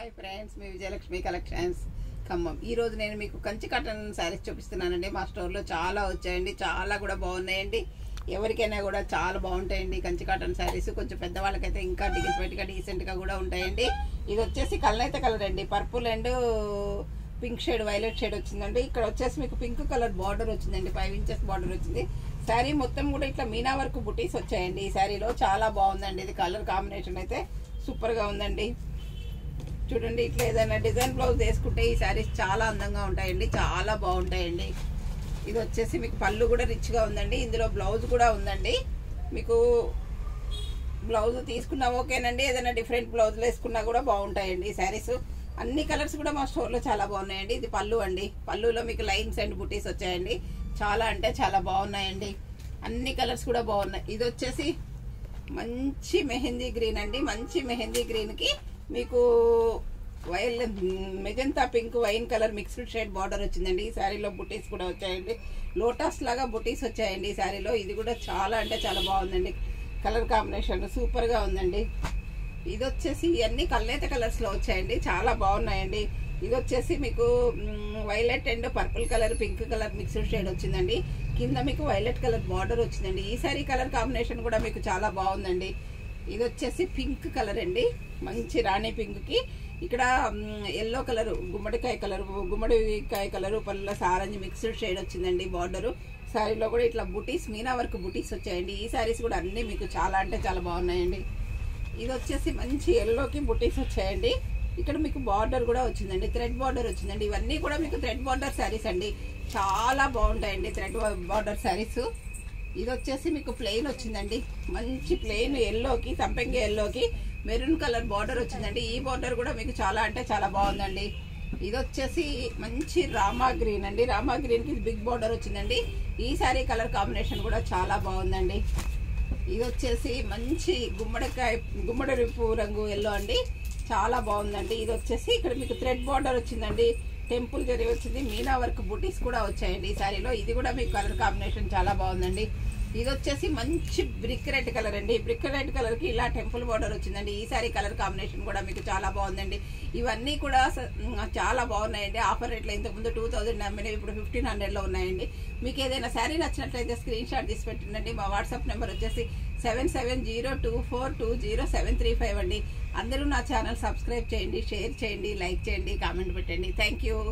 Hi friends, మీ Vijayalakshmi collections Khammam. ఈరోజు నేను మీకు కంచి కాటన్ శారీస్ చూపిస్తున్నానండి. మా స్టోర్లో చాలా వచ్చాయండి, చాలా కూడా బాగున్నాయండి. ఎవరికైనా కూడా చాలా బాగుంటాయండి కంచి కాటన్ శారీస్. కొంచెం పెద్దవాళ్ళకైతే ఇంకా డిగ్నిఫైడ్గా డీసెంట్గా కూడా ఉంటాయండి. ఇది వచ్చేసి కలనైతే కలర్ అండి, purple and pink shade, violet shade వచ్చిందండి. ఇక్కడ వచ్చేసి మీకు పింక్ కలర్ బార్డర్ వచ్చిందండి, 5 ఇంచెస్ బార్డర్ వచ్చింది. శారీ మొత్తం కూడా ఇట్లా మీనా వర్క్ బుటీస్ వచ్చాయండి. ఈ శారీలో చాలా బాగుందండి. ఇది కలర్ కాంబినేషన్ అయితే సూపర్గా ఉందండి. చూడండి, ఇట్లా ఏదైనా డిజైన్ బ్లౌజ్ వేసుకుంటే ఈ శారీస్ చాలా అందంగా ఉంటాయండి, చాలా బాగుంటాయండి. ఇది వచ్చేసి మీకు పళ్ళు కూడా రిచ్గా ఉందండి. ఇందులో బ్లౌజ్ కూడా ఉందండి. మీకు బ్లౌజ్ తీసుకున్నా ఓకేనండి, ఏదైనా డిఫరెంట్ బ్లౌజులు వేసుకున్నా కూడా బాగుంటాయండి ఈ శారీస్. అన్ని కలర్స్ కూడా మా స్టోర్లో చాలా బాగున్నాయండి. ఇది పళ్ళు అండి, పళ్ళులో మీకు లైన్స్ అండ్ బుటీస్ వచ్చాయండి. చాలా అంటే చాలా బాగున్నాయండి. అన్ని కలర్స్ కూడా బాగున్నాయి. ఇది వచ్చేసి మంచి మెహందీ గ్రీన్ అండి. మంచి మెహందీ గ్రీన్కి మీకు magenta pink wine colour mixed shade border వచ్చిందండి. ఈ శారీలో బుటీస్ కూడా వచ్చాయండి, లోటస్ లాగా బుటీస్ వచ్చాయండి ఈ శారీలో. ఇది కూడా చాలా అంటే చాలా బాగుందండి. కలర్ కాంబినేషన్ సూపర్గా ఉందండి. ఇది వచ్చేసి ఇవన్నీ కల్నేత కలర్స్లో వచ్చాయండి, చాలా బాగున్నాయండి. ఇది వచ్చేసి మీకు violet and purple colour, pink colour mixed shade వచ్చిందండి. కింద మీకు వైలెట్ కలర్ బార్డర్ వచ్చిందండి. ఈ శారీ కలర్ కాంబినేషన్ కూడా మీకు చాలా బాగుందండి. ఇది వచ్చేసి పింక్ కలర్ అండి, మంచి రాణి పింక్ కి ఇక్కడ ఎల్లో కలర్, గుమ్మడికాయ కలర్ పళ్ళ సారంజ్ మిక్స్డ్ షేడ్ వచ్చిందండి బార్డర్. శారీలో కూడా ఇట్లా బుటీస్, మీనా వర్క్ బుటీస్ వచ్చాయండి. ఈ శారీస్ కూడా అన్ని మీకు చాలా అంటే చాలా బాగున్నాయండి. ఇది వచ్చేసి మంచి ఎల్లోకి బుటీస్ వచ్చాయండి. ఇక్కడ మీకు బార్డర్ కూడా వచ్చిందండి, థ్రెడ్ బార్డర్ వచ్చిందండి. ఇవన్నీ కూడా మీకు థ్రెడ్ బార్డర్ శారీస్ అండి, చాలా బాగుంటాయండి థ్రెడ్ బార్డర్ శారీస్. ఇది వచ్చేసి మీకు ప్లెయిన్ వచ్చిందండి, మంచి ప్లెయిన్ ఎల్లోకి, సంపెంగ ఎల్లోకి మెరూన్ కలర్ బార్డర్ వచ్చిందండి. ఈ బార్డర్ కూడా మీకు చాలా అంటే చాలా బాగుందండి. ఇది వచ్చేసి మంచి రామా గ్రీన్ అండి, రామా గ్రీన్ కి బిగ్ బార్డర్ వచ్చిందండి. ఈ శారీ కలర్ కాంబినేషన్ కూడా చాలా బాగుందండి. ఇది వచ్చేసి మంచి గుమ్మడి రంగు ఎల్లో అండి, చాలా బాగుందండి. ఇది వచ్చేసి ఇక్కడ మీకు థ్రెడ్ బార్డర్ వచ్చిందండి, టెంపుల్ జరీ వచ్చింది, మీనా వర్క్ బుటీస్ కూడా వచ్చాయండి ఈ శారీలో. ఇది కూడా మీకు కలర్ కాంబినేషన్ చాలా బాగుందండి. ఇది వచ్చేసి మంచి బ్రిక్ రెడ్ కలర్ అండి, బ్రిక్ రెడ్ కలర్ కి ఇలా టెంపుల్ బార్డర్ వచ్చిందండి. ఈ శారీ కలర్ కాంబినేషన్ కూడా మీకు చాలా బాగుందండి. ఇవన్నీ కూడా చాలా బాగున్నాయండి. ఆఫర్ రేట్లో ఇంతకుముందు 2000 అమ్మినవి ఇప్పుడు 1500లో ఉన్నాయండి. మీకు ఏదైనా శారీ నచ్చినట్లయితే స్క్రీన్ షాట్ తీసి పెట్టండి. మా వాట్సాప్ నెంబర్ వచ్చేసి 7702420735 అండి. అందరూ నా ఛానల్ సబ్స్క్రైబ్ చేయండి, షేర్ చేయండి, లైక్ చేయండి, కామెంట్ పెట్టండి. Thank you.